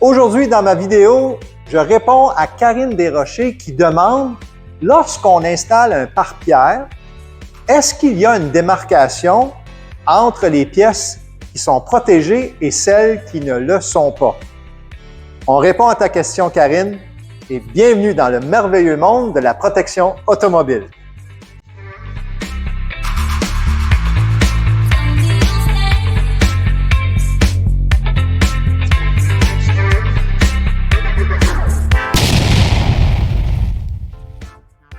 Aujourd'hui, dans ma vidéo, je réponds à Karine Desrochers qui demande, lorsqu'on installe un pare-pierre, est-ce qu'il y a une démarcation entre les pièces qui sont protégées et celles qui ne le sont pas? On répond à ta question, Karine, et bienvenue dans le merveilleux monde de la protection automobile.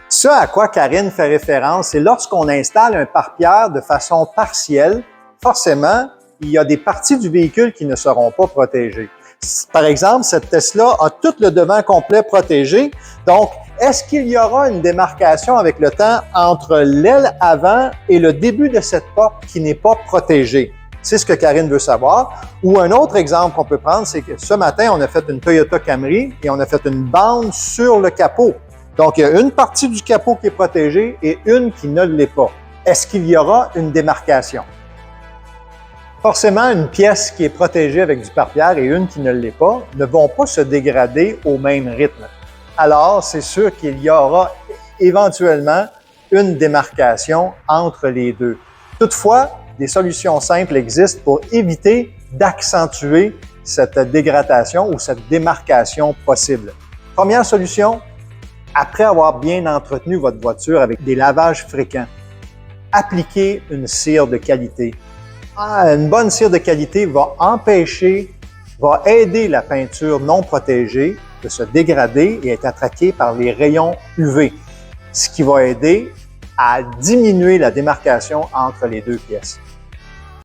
Ce à quoi Karine fait référence, c'est lorsqu'on installe un pare-pierre de façon partielle, forcément, il y a des parties du véhicule qui ne seront pas protégées. Par exemple, cette Tesla a tout le devant complet protégé. Donc, est-ce qu'il y aura une démarcation avec le temps entre l'aile avant et le début de cette porte qui n'est pas protégée? C'est ce que Karine veut savoir. Ou un autre exemple qu'on peut prendre, c'est que ce matin, on a fait une Toyota Camry et on a fait une bande sur le capot. Donc, il y a une partie du capot qui est protégée et une qui ne l'est pas. Est-ce qu'il y aura une démarcation? Forcément, une pièce qui est protégée avec du pare-pierre et une qui ne l'est pas ne vont pas se dégrader au même rythme. Alors, c'est sûr qu'il y aura éventuellement une démarcation entre les deux. Toutefois, des solutions simples existent pour éviter d'accentuer cette dégradation ou cette démarcation possible. Première solution, après avoir bien entretenu votre voiture avec des lavages fréquents, appliquez une cire de qualité. Une bonne cire de qualité va aider la peinture non protégée de se dégrader et être attaquée par les rayons UV, ce qui va aider à diminuer la démarcation entre les deux pièces.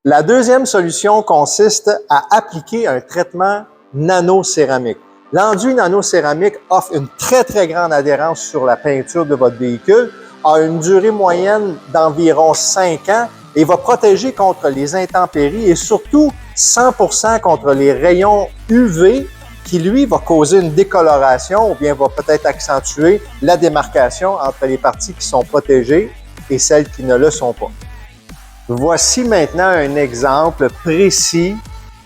La deuxième solution consiste à appliquer un traitement nanocéramique. L'enduit nanocéramique offre une très grande adhérence sur la peinture de votre véhicule, a une durée moyenne d'environ 5 ans et va protéger contre les intempéries et surtout 100% contre les rayons UV qui, lui, va causer une décoloration ou bien va peut-être accentuer la démarcation entre les parties qui sont protégées et celles qui ne le sont pas. Voici maintenant un exemple précis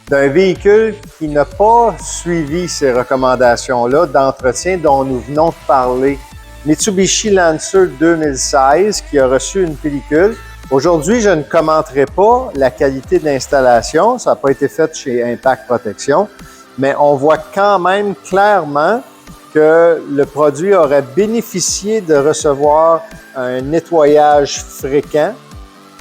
d'un véhicule qui n'a pas suivi ces recommandations-là d'entretien dont nous venons de parler. Mitsubishi Lancer 2016 qui a reçu une pellicule. Aujourd'hui, je ne commenterai pas la qualité de l'installation, ça n'a pas été fait chez Impact Protection, mais on voit quand même clairement que le produit aurait bénéficié de recevoir un nettoyage fréquent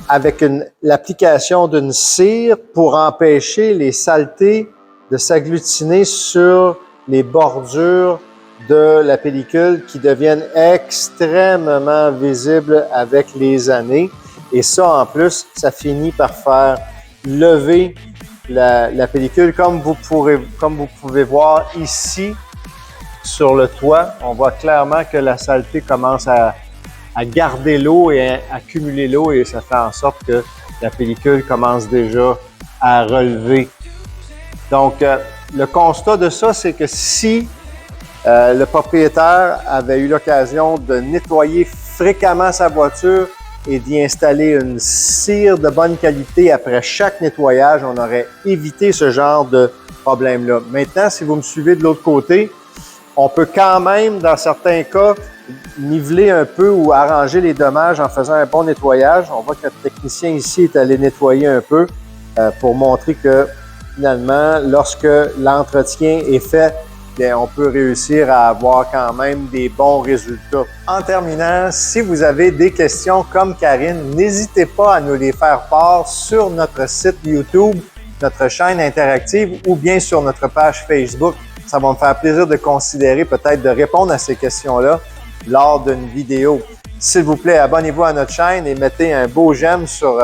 avec l'application d'une cire pour empêcher les saletés de s'agglutiner sur les bordures de la pellicule qui deviennent extrêmement visibles avec les années. Et ça, en plus, ça finit par faire lever la pellicule. Comme vous pouvez voir ici sur le toit, on voit clairement que la saleté commence à garder l'eau et à accumuler l'eau et ça fait en sorte que la pellicule commence déjà à relever. Donc, le constat de ça, c'est que si le propriétaire avait eu l'occasion de nettoyer fréquemment sa voiture et d'y installer une cire de bonne qualité après chaque nettoyage, on aurait évité ce genre de problème-là. Maintenant, si vous me suivez de l'autre côté, on peut quand même, dans certains cas, niveler un peu ou arranger les dommages en faisant un bon nettoyage. On voit que notre technicien ici est allé nettoyer un peu pour montrer que finalement, lorsque l'entretien est fait, bien, on peut réussir à avoir quand même des bons résultats. En terminant, si vous avez des questions comme Karine, n'hésitez pas à nous les faire part sur notre site YouTube, notre chaîne interactive ou bien sur notre page Facebook. Ça va me faire plaisir de considérer peut-être de répondre à ces questions-là lors d'une vidéo. S'il vous plaît, abonnez-vous à notre chaîne et mettez un beau j'aime sur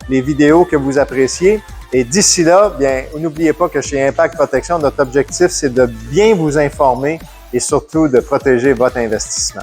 les vidéos que vous appréciez. Et d'ici là, bien, n'oubliez pas que chez Impact Protection, notre objectif, c'est de bien vous informer et surtout de protéger votre investissement.